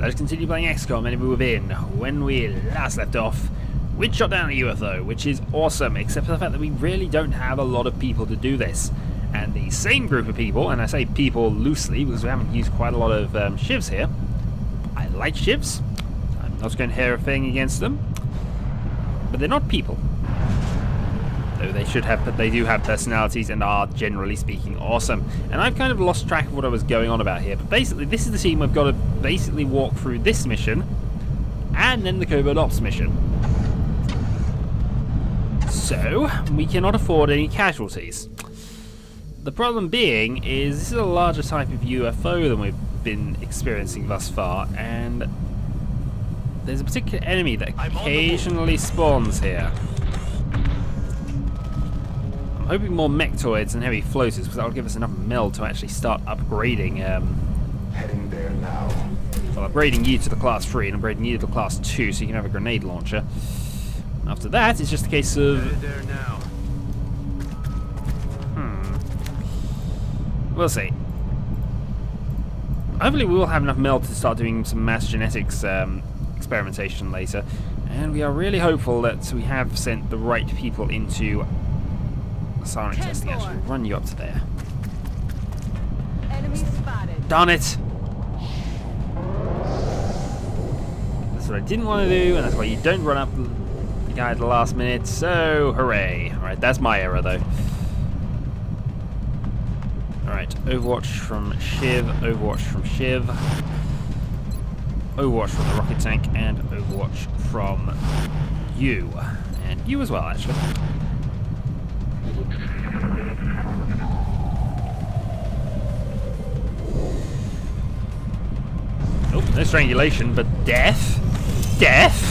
Let's continue playing XCOM Enemy Within. When we last left off, we'd shot down a UFO, which is awesome, except for the fact that we really don't have a lot of people to do this. And the same group of people, and I say people loosely because we haven't used quite a lot of shivs here. I like shivs. I'm not going to hear a thing against them. But they're not people. Though they do have personalities and are, generally speaking, awesome. And I've kind of lost track of what I was going on about here. But basically, this is the team I've got to basically walk through this mission, and then the Covert Ops mission. So, we cannot afford any casualties. The problem being is this is a larger type of UFO than we've been experiencing thus far, and there's a particular enemy that occasionally spawns here. Hoping more mechtoids and heavy floaters, because that will give us enough meld to actually start upgrading. Heading there now. Well, upgrading you to the class 3 and upgrading you to the class 2, so you can have a grenade launcher. After that, it's just a case of. Headed there now. We'll see. Hopefully, we will have enough meld to start doing some mass genetics experimentation later, and we are really hopeful that we have sent the right people into. Silent testing. Actually, run you up to there. Enemy spotted. Darn it! That's what I didn't want to do, and that's why you don't run up the guy at the last minute. So, hooray! All right, that's my error, though. All right, Overwatch from Shiv, Overwatch from Shiv, Overwatch from the rocket tank, and Overwatch from you, and you as well, actually. Oh, no strangulation, but death? Death?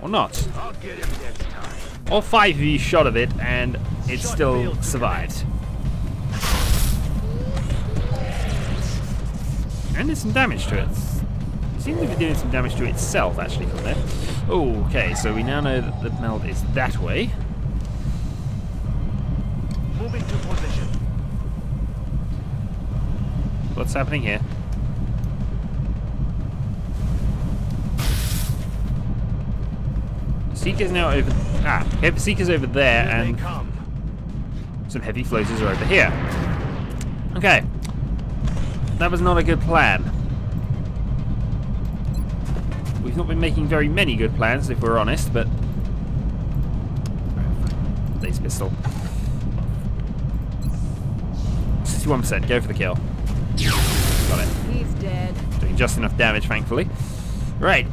Or not? I'll get him next time. All 5 of you shot at it, and it still survived. And did some damage to it. It seems to be doing some damage to itself, actually, from there. Okay, so we now know that the meld is that way. Moving to position. What's happening here? Seeker's now over. Okay, Seeker's over there, and some heavy floaters are over here. Okay, that was not a good plan. We've not been making very many good plans, if we're honest, but laser pistol. 61%. Go for the kill. Got it. He's dead. Doing just enough damage, thankfully. Right,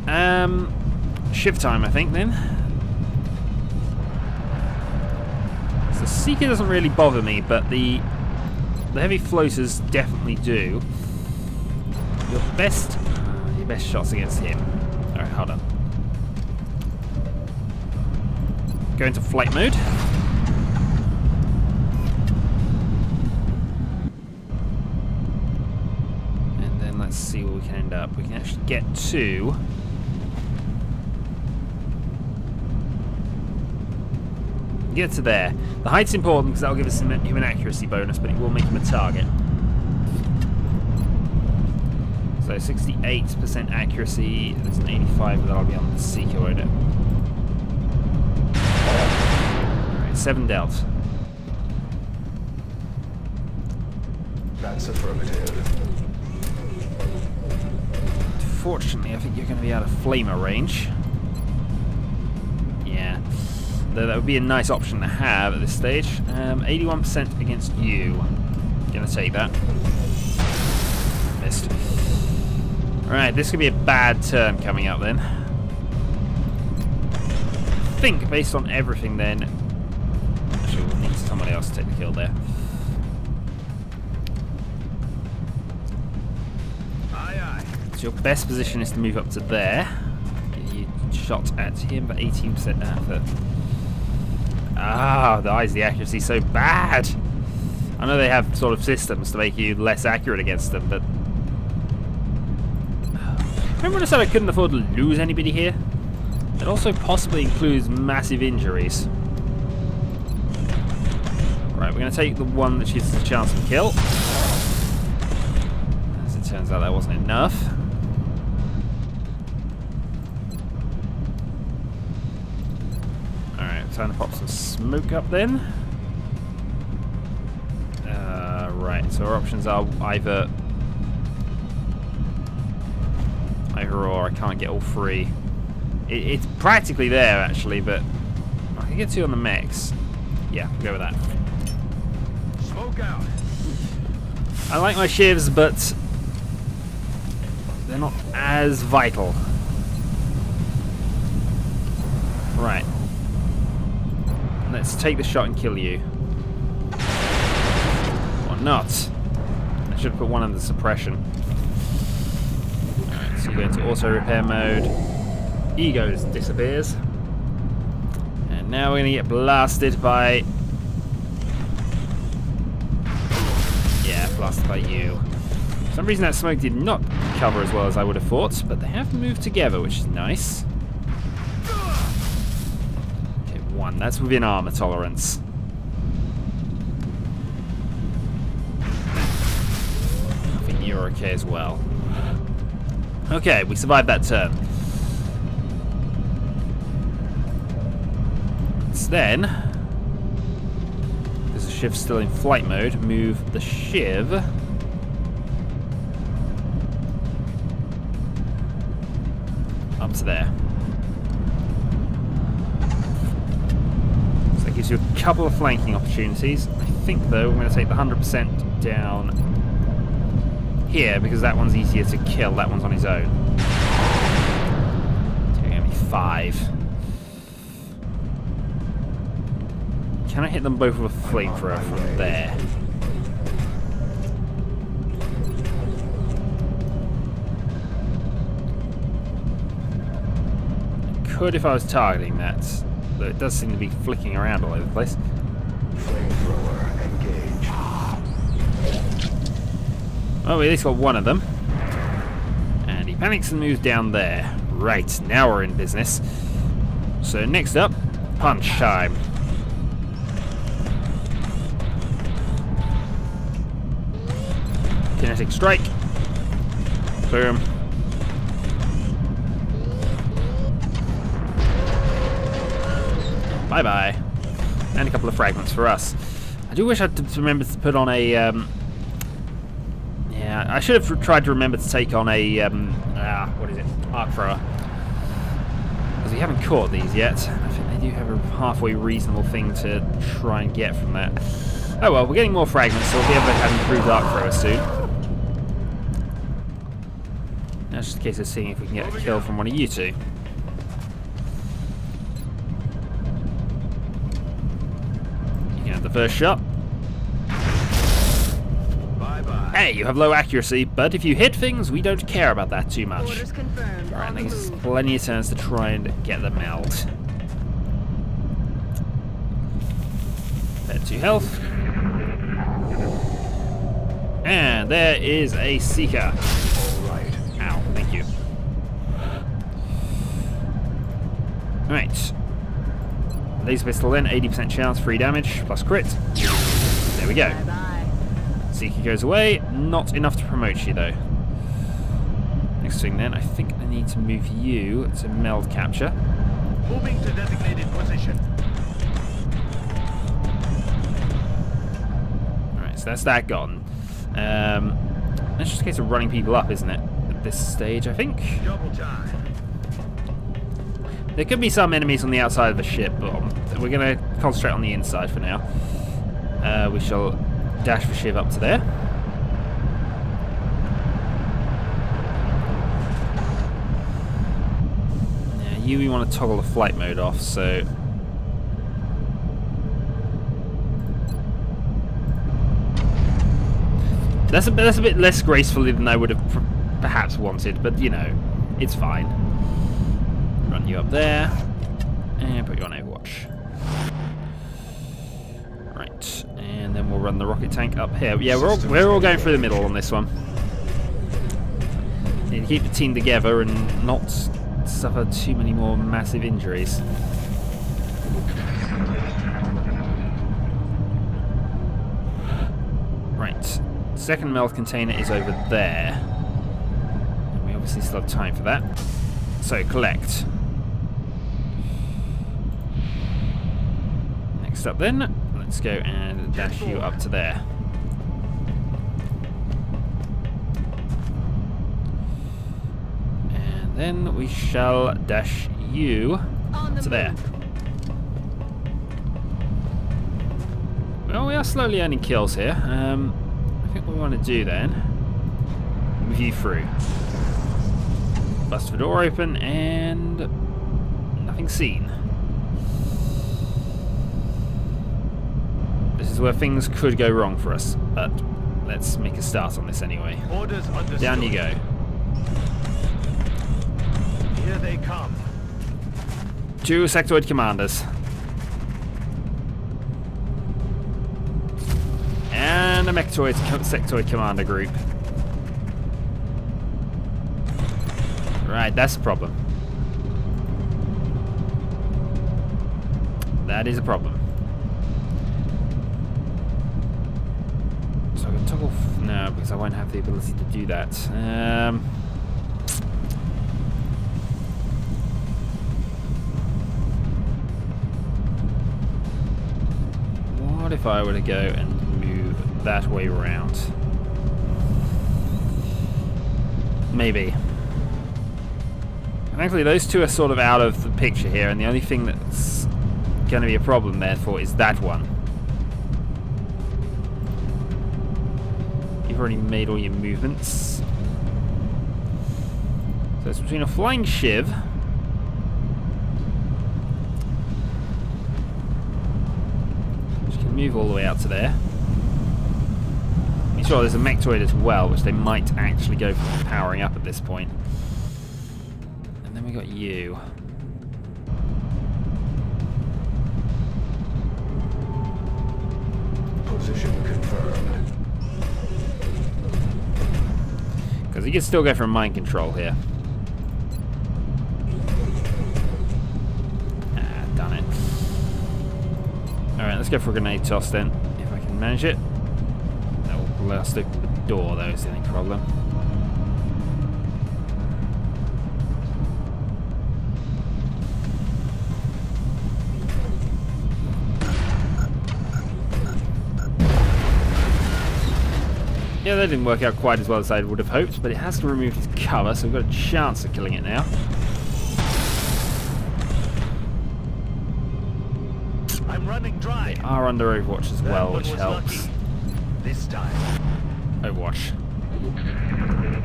shift time, I think, then. So Seeker doesn't really bother me, but the heavy floaters definitely do. Your best shots against him. Alright, hold on. Go into flight mode. Let's see where we can end up. We can actually get to there. The height's important because that'll give us some human accuracy bonus, but it will make him a target. So 68% accuracy. There's an 85, but that'll be on the Seeker, won't it? Alright, 7 dealt. That's affirmative. Fortunately, I think you're going to be out of flamer range. Yeah, though that would be a nice option to have at this stage. 81% against you. Gonna take that. Missed. Alright, this could be a bad turn coming up then. I think, based on everything then... Actually, we'll need somebody else to take the kill there. Your best position is to move up to there. Get you shot at him, but 18% effort. The accuracy is so bad. I know they have sort of systems to make you less accurate against them, but remember when I said I couldn't afford to lose anybody here? It also possibly includes massive injuries. Right, we're going to take the one that gives us a chance to kill. Turns out that wasn't enough. Alright, time to pop some smoke up then. Right, so our options are either or. I can't get all three. It's practically there actually, but I can get two on the mechs. Yeah, we'll go with that. Smoke out. I like my shivs, but they're not as vital. Right. Let's take the shot and kill you. Or not. I should have put one under suppression. Alright, so you go into auto repair mode. Ego disappears. And now we're going to get blasted by... Yeah, blasted by you. For some reason that smoke did not cover as well as I would have thought, but they have moved together, which is nice. Okay, one. That's within armor tolerance. I think you're okay as well. Okay, we survived that turn. Let's then, because the shiv's still in flight mode, move the shiv up to there. So that gives you a couple of flanking opportunities. I think though we're going to take the 100% down here because that one's easier to kill. That one's on his own. It's going to give me 5. Can I hit them both with a flamethrower from there? Could if I was targeting that, though it does seem to be flicking around all over the place. Flamethrower engaged. Oh, we at least got one of them. And he panics and moves down there. Right, now we're in business. So next up, punch time. Kinetic strike. Boom. Bye-bye. And a couple of fragments for us. I do wish I'd remembered to put on a... yeah, I should have tried to remember to take on a... what is it? Arc thrower. Because we haven't caught these yet. I think they do have a halfway reasonable thing to try and get from that. Oh well, we're getting more fragments, so we'll be able to have improved arc thrower soon. Now it's just a case of seeing if we can get a kill from one of you two. You can have the first shot. Bye-bye. Hey, you have low accuracy, but if you hit things, we don't care about that too much. Orders confirmed. Alright, I On the think there's move. plenty of turns to try and get the meld. 2 health. And there is a Seeker. All right. Ow, thank you. Right. Laser pistol then, 80% chance, 3 damage, plus crit. There we go. Bye-bye. Seeker goes away. Not enough to promote you, though. Next thing then, I think I need to move you to meld capture. Moving to designated position. Alright, so that's that gone. That's just a case of running people up, isn't it? At this stage, I think. Double time. There could be some enemies on the outside of the ship, but we're going to concentrate on the inside for now. We shall dash the shiv up to there. Yeah, we want to toggle the flight mode off, so... That's a bit less gracefully than I would have perhaps wanted, but you know, it's fine. Run you up there, and put you on Overwatch. Right, and then we'll run the rocket tank up here. Yeah, we're all going through the middle on this one. Need to keep the team together and not suffer too many more massive injuries. Right, second meld container is over there. obviously still have time for that. So, collect. Next up then, let's go and dash you up to there. And then we shall dash you to there. Well, we are slowly earning kills here. I think what we want to do then, move you through. Bust the door open and nothing seen. This is where things could go wrong for us, but let's make a start on this anyway. Orders understood. Down you go. Here they come. 2 sectoid commanders. And a mechtoid sectoid commander group. Right, that's a problem. That is a problem. So I can toggle... No, because I won't have the ability to do that. What if I were to go and move that way around? Maybe. Thankfully, those two are sort of out of the picture here, and the only thing that's going to be a problem, therefore, is that one. You've already made all your movements. So it's between a flying shiv, which can move all the way out to there. Be sure there's a mechtoid as well, which they might actually go for powering up at this point. And then we got you. Position confirmed. Because he can still go for mind control here. Ah, done it. Alright, let's go for a grenade toss then, if I can manage it. That will blast open the door, though, is the only problem. Yeah, that didn't work out quite as well as I would have hoped, but it has to remove its cover, so we've got a chance of killing it now. I'm running dry. They are under Overwatch as well, which helps. Lucky. This time. Overwatch.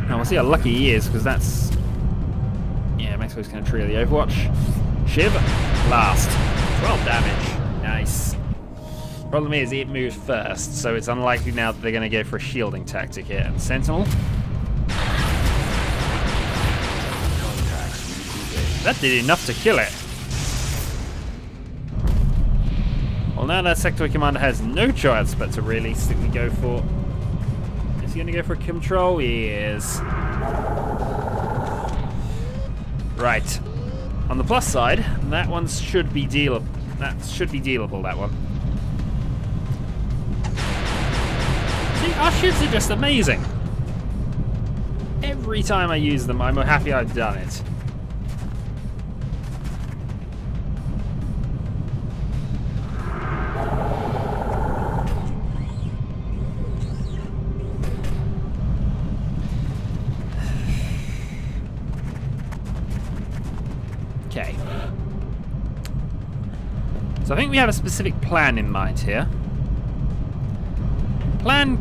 Now we'll see how lucky he is, because that's... Yeah, Maxwell's going to trigger the Overwatch. Shiv, blast. 12 damage. Nice. Problem is, it moves first, so it's unlikely now that they're going to go for a shielding tactic here. And Sentinel. That did enough to kill it. Well, now that Sectoid Commander has no choice but to realistically go for... Is he going to go for control? He is. Right. On the plus side, that one should be dealable. That should be dealable, that one. See, our shivs are just amazing. Every time I use them, I'm happy I've done it. Okay. So I think we have a specific plan in mind here. Plan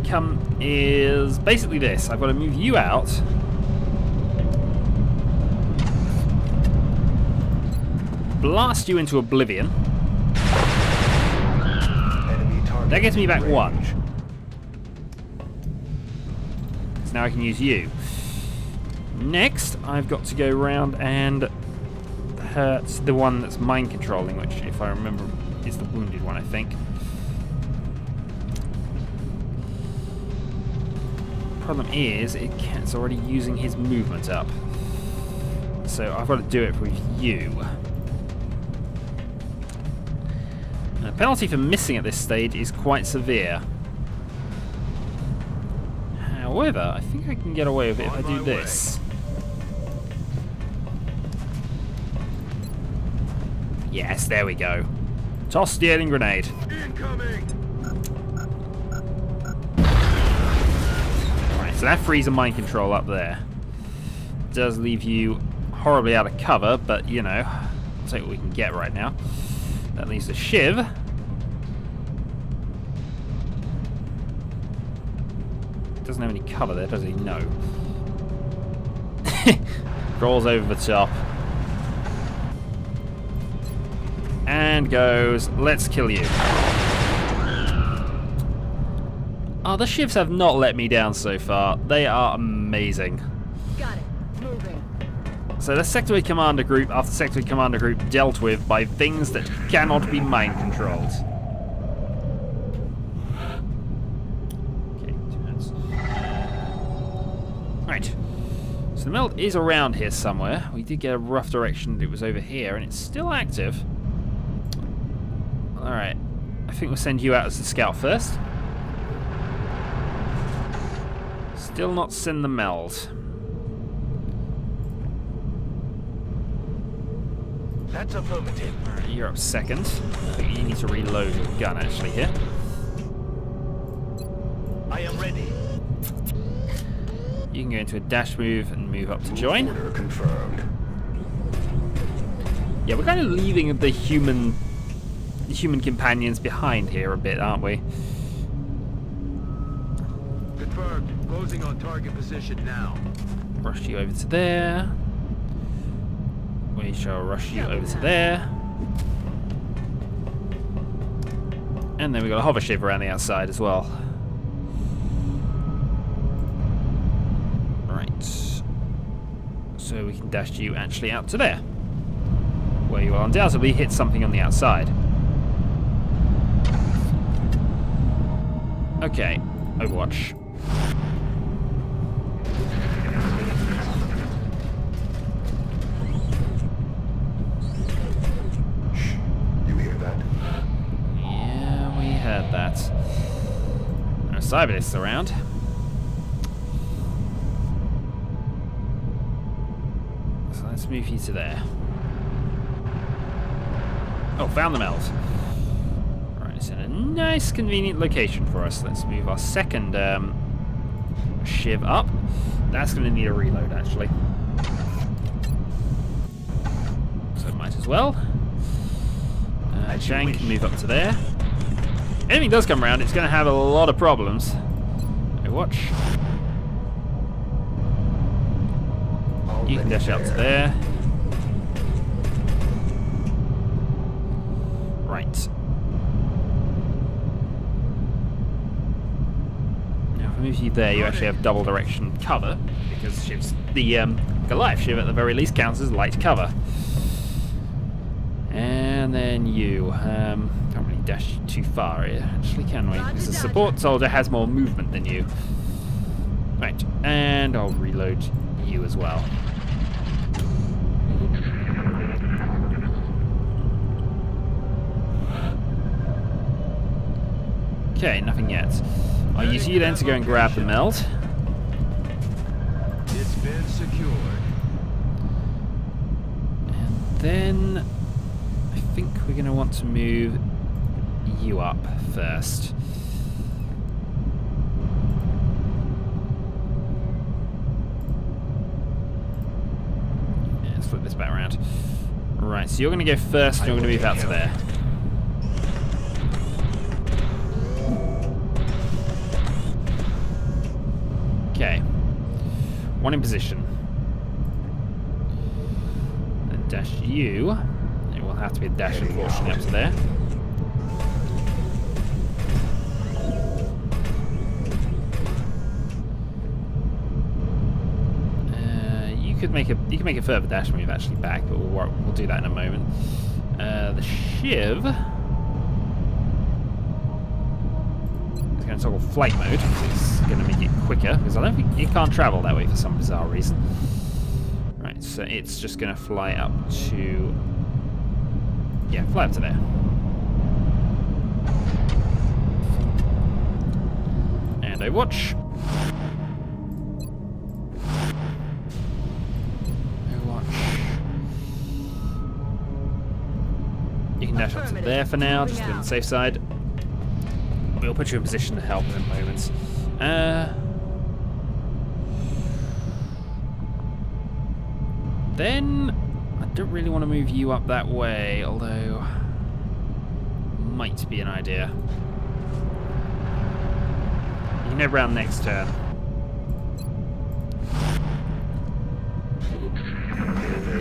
is basically this. I've got to move you out. Blast you into oblivion. That gets me back range. 1. So now I can use you. Next, I've got to go around and hurt the one that's mind controlling, which, if I remember, is the wounded one, I think. Problem is, it's already using his movement up. So I've got to do it with you. And the penalty for missing at this stage is quite severe. However, I think I can get away with it if I do this. Yes, there we go. Toss the alien grenade. Incoming! Right, so that frees a mind control up there. Does leave you horribly out of cover, but you know, I'll take what we can get right now. That leaves the Shiv. Doesn't have any cover there, does he? No. Crawls over the top. And goes, let's kill you. Oh, the Shivs have not let me down so far. They are amazing. Got it. Moving. So the Sectoid Commander Group, after Sectoid Commander Group, dealt with by things that cannot be mind controlled. Okay, 2 minutes. Right. So the meld is around here somewhere. We did get a rough direction that it was over here, and it's still active. Alright. I think we'll send you out as the scout first. Still not send the meld. That's affirmative. Alright, you're up second. I think you need to reload your gun actually here. I am ready. You can go into a dash move and move up to join. Order confirmed. Yeah, we're kind of leaving the human companions behind here a bit, aren't we? Confirmed. Closing on target position now. Rush you over to there. We shall rush you over to there. And then we've got a hover shiv around the outside as well. Right. So we can dash you actually out to there. Where you will undoubtedly hit something on the outside. Okay, Overwatch. That. No Cyberists around. So let's move you to there. Oh, found the meld. Right, it's in a nice, convenient location for us. Let's move our second Shiv up. That's going to need a reload, actually. So might as well. Chang can move up to there. Anything does come around, it's going to have a lot of problems. Okay, watch. You can dash out to there. Right. Now, if I move you there, you actually have double direction cover, because Shiv's, the Goliath Shiv at the very least counts as light cover. And then you. Can't really dash too far here, actually, can we? Because the support soldier has more movement than you. Right, and I'll reload you as well. Okay, nothing yet. I'll use you then to go and grab the meld. It's been secured. And then I think we're going to want to move you up first. Yeah, let's flip this back around. Right, so you're going to go first and you're going to move out to there. Okay. One in position. Then dash you. It will have to be a dash, unfortunately, up to there. You can make a further dash move actually back, but we'll do that in a moment. The Shiv is going to toggle flight mode. It's going to make it quicker because I don't think it can't travel that way for some bizarre reason. Right, so it's just going to fly up to fly up to there. And Overwatch. dash up to there for now, just to be on the safe side. We'll put you in position to help in a moment. Then I don't really want to move you up that way, although might be an idea. You can head around next turn.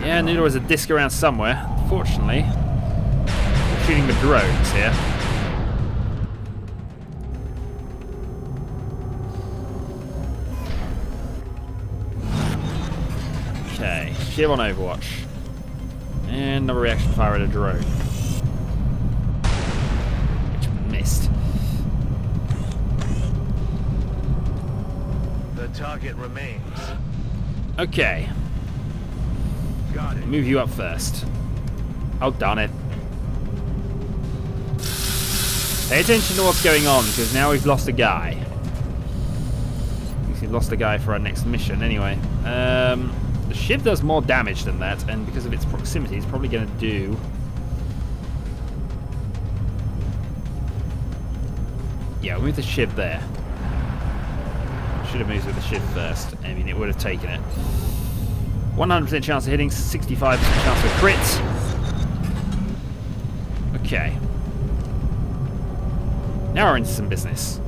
Yeah, I knew there was a disc around somewhere. Fortunately, we're shooting the drones here. Okay, shiv on Overwatch. And another reaction fire at a drone. Which missed. The target remains. Okay. Got it. Move you up first. Oh, darn it. Pay attention to what's going on, because now we've lost a guy. We've lost a guy for our next mission, anyway. The shiv does more damage than that, and because of its proximity, it's probably going to do... Yeah, we'll move the shiv there. Should have moved with the shiv first. I mean, it would have taken it. 100% chance of hitting, 65% chance of crit. Okay. Now we're into some business.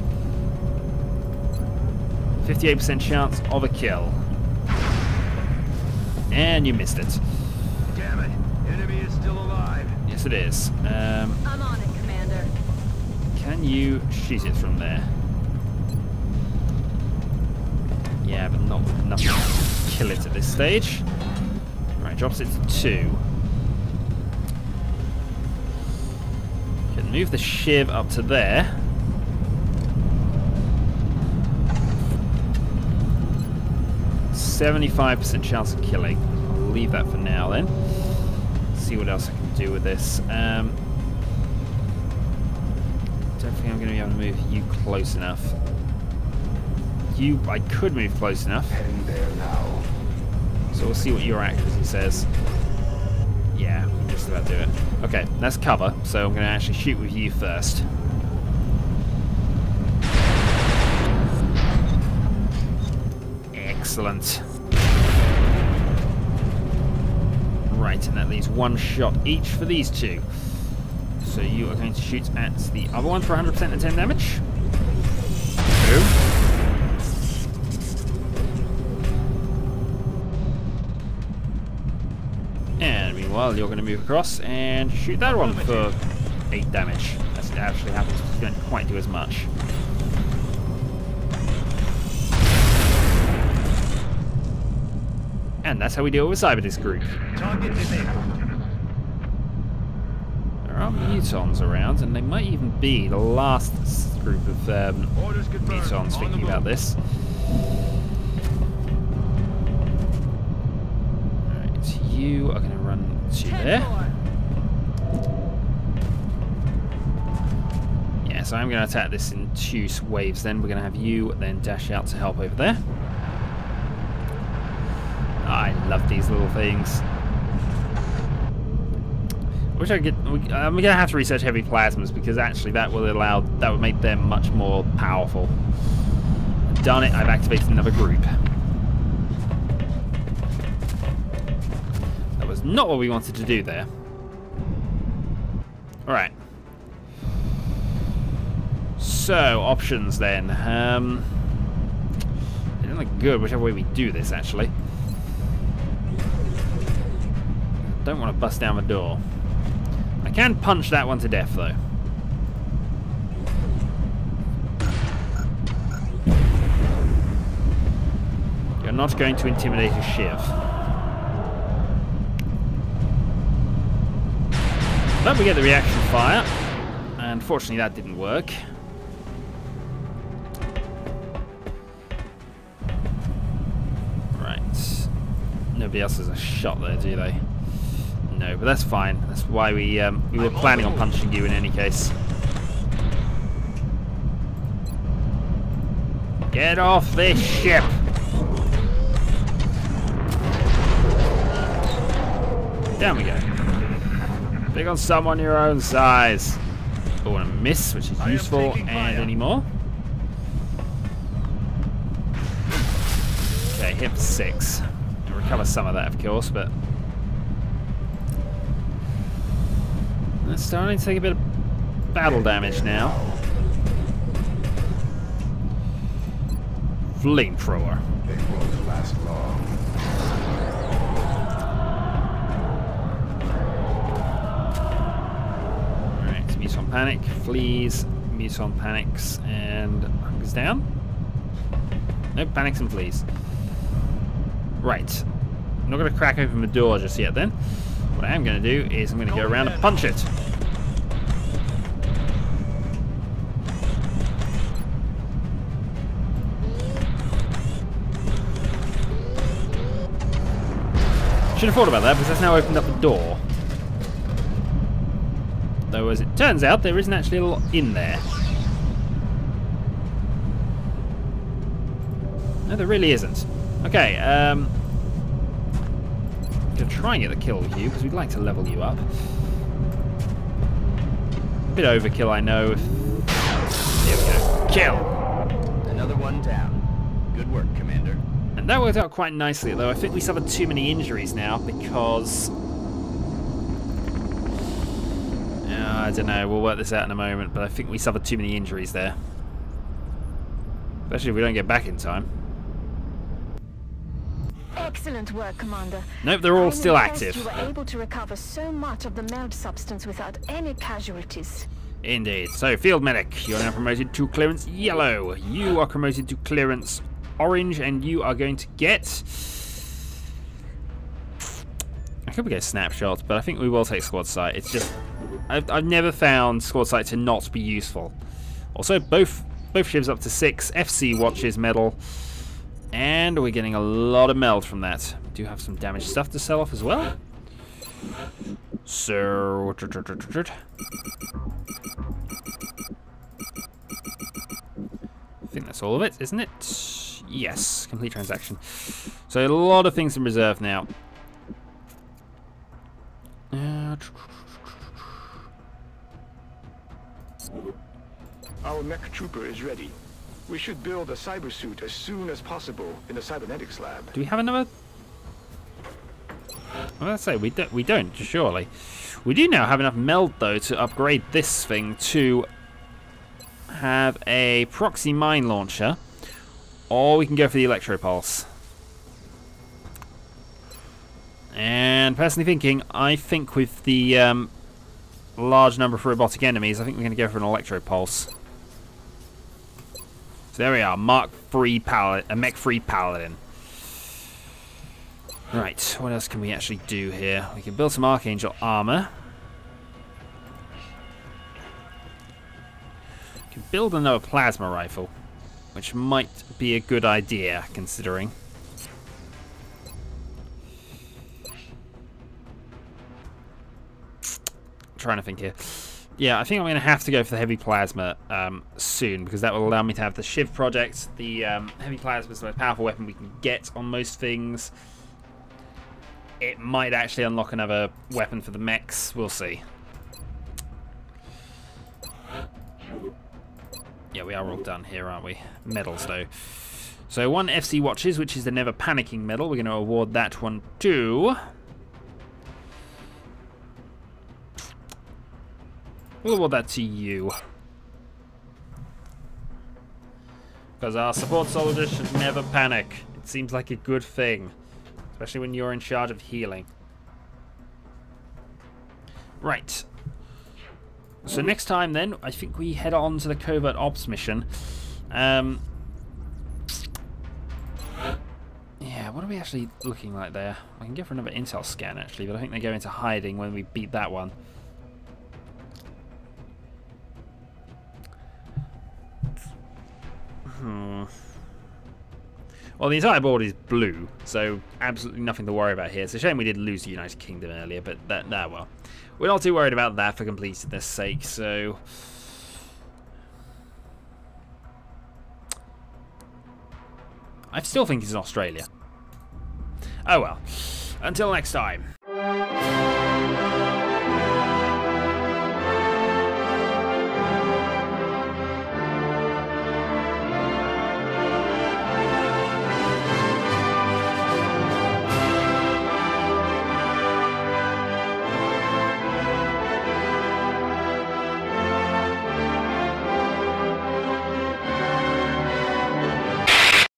58% chance of a kill. And you missed it. Damn it. Enemy is still alive. Yes, it is. I'm on it, Commander. Can you shoot it from there? Yeah, but not with enough to kill it at this stage. Right, drops it to 2. Can move the shiv up to there. %75% chance of killing. I'll leave that for now then. See what else I can do with this. Don't think I'm going to be able to move you close enough. I could move close enough. Heading there now. So we'll see what your accuracy says. Yeah, we can just about do it. Okay, that's cover, so I'm going to actually shoot with you first. Excellent. Right, and that leaves 1 shot each for these 2. So you are going to shoot at the other one for 100% of 10 damage. 2. And meanwhile, you're going to move across and shoot that one for 8 damage. That actually happens, you don't quite do as much. And that's how we deal with Cyberdisc group. Target disabled. There are mutons around, and they might even be the last group of Orders confirmed. mutons On thinking the about move. this. Alright, you are going to run to there. Yeah, so I'm going to attack this in 2 waves then. We're going to have you then dash out to help over there. I love these little things. Wish I could. I'm gonna have to research heavy plasmas because actually that would make them much more powerful. Darn it! I've activated another group. That was not what we wanted to do there. All right. So options then. They don't look good whichever way we do this actually. Don't want to bust down the door. I can punch that one to death though. You're not going to intimidate a shiv. But we get the reaction fire. Unfortunately that didn't work. Right. Nobody else has a shot there, do they? No, but that's fine. That's why we were planning on punching you in any case. Get off this ship! Down we go. Take on someone your own size. Oh, and a miss, which is useful. And any more? Okay, hit 6. I'll recover some of that, of course, but it's starting to take a bit of battle damage now. Flamethrower. They won't last long. Alright, Muton Panic, flees, Muton panics, and hunkers down. Nope, panics and flees. Right. I'm not going to crack open the door just yet then. What I am going to do is I'm going to go around and punch it. Should have thought about that because that's now opened up a door. Though as it turns out, there isn't actually a lot in there. No, there really isn't. Okay, I'm going to try and get the kill with you because we'd like to level you up. A bit overkill, I know. Here we go. Kill! Another one down. Good work, Commander. And that worked out quite nicely, though I think we suffered too many injuries now because... I don't know, we'll work this out in a moment, but I think we suffered too many injuries there. Especially if we don't get back in time. Excellent work, Commander. Nope, they're all I'm still impressed active. You were able to recover so much of the meld substance without any casualties. Indeed. So, Field Medic, you're now promoted to Clearance Yellow. You are promoted to Clearance Orange, and you are going to get... I could get snapshots, but I think we will take Squad Sight. It's just... I've never found Squad Sight to not be useful. Also, both ships up to 6. FC Watches medal. And we're getting a lot of meld from that. We do have some damaged stuff to sell off as well. So... I think that's all of it, isn't it? Yes, complete transaction. So a lot of things in reserve now. Our mech trooper is ready. We should build a cyber suit as soon as possible in the cybernetics lab. Do we have another? Well, let's say we don't, surely. We do now have enough meld though to upgrade this thing to have a proxy mine launcher, or we can go for the electropulse. And personally thinking, I think with the large number of robotic enemies, I think we're going to go for an electropulse. So there we are, Mark 3 Paladin, a Mech 3 Paladin. Right, what else can we actually do here? We can build some Archangel armor. We can build another plasma rifle, which might be a good idea, considering. Trying to think here. Yeah, I think I'm going to have to go for the heavy plasma soon, because that will allow me to have the Shiv project. The heavy plasma is the most powerful weapon we can get on most things. It might actually unlock another weapon for the mechs. We'll see. Yeah, we are all done here, aren't we? Medals, though. So 1 FC Watches, which is the Never Panicking medal. We're going to award that one to... We'll award that to you. Because our support soldiers should never panic. It seems like a good thing. Especially when you're in charge of healing. Right. So next time then, I think we head on to the Covert Ops mission. Yeah, what are we actually looking like there? I can go for another intel scan actually, but I think they go into hiding when we beat that one. Well, the entire board is blue, so absolutely nothing to worry about here. It's a shame we did lose the United Kingdom earlier, but well. We're not too worried about that for completeness sake, so... I still think it's in Australia. Oh well. Until next time.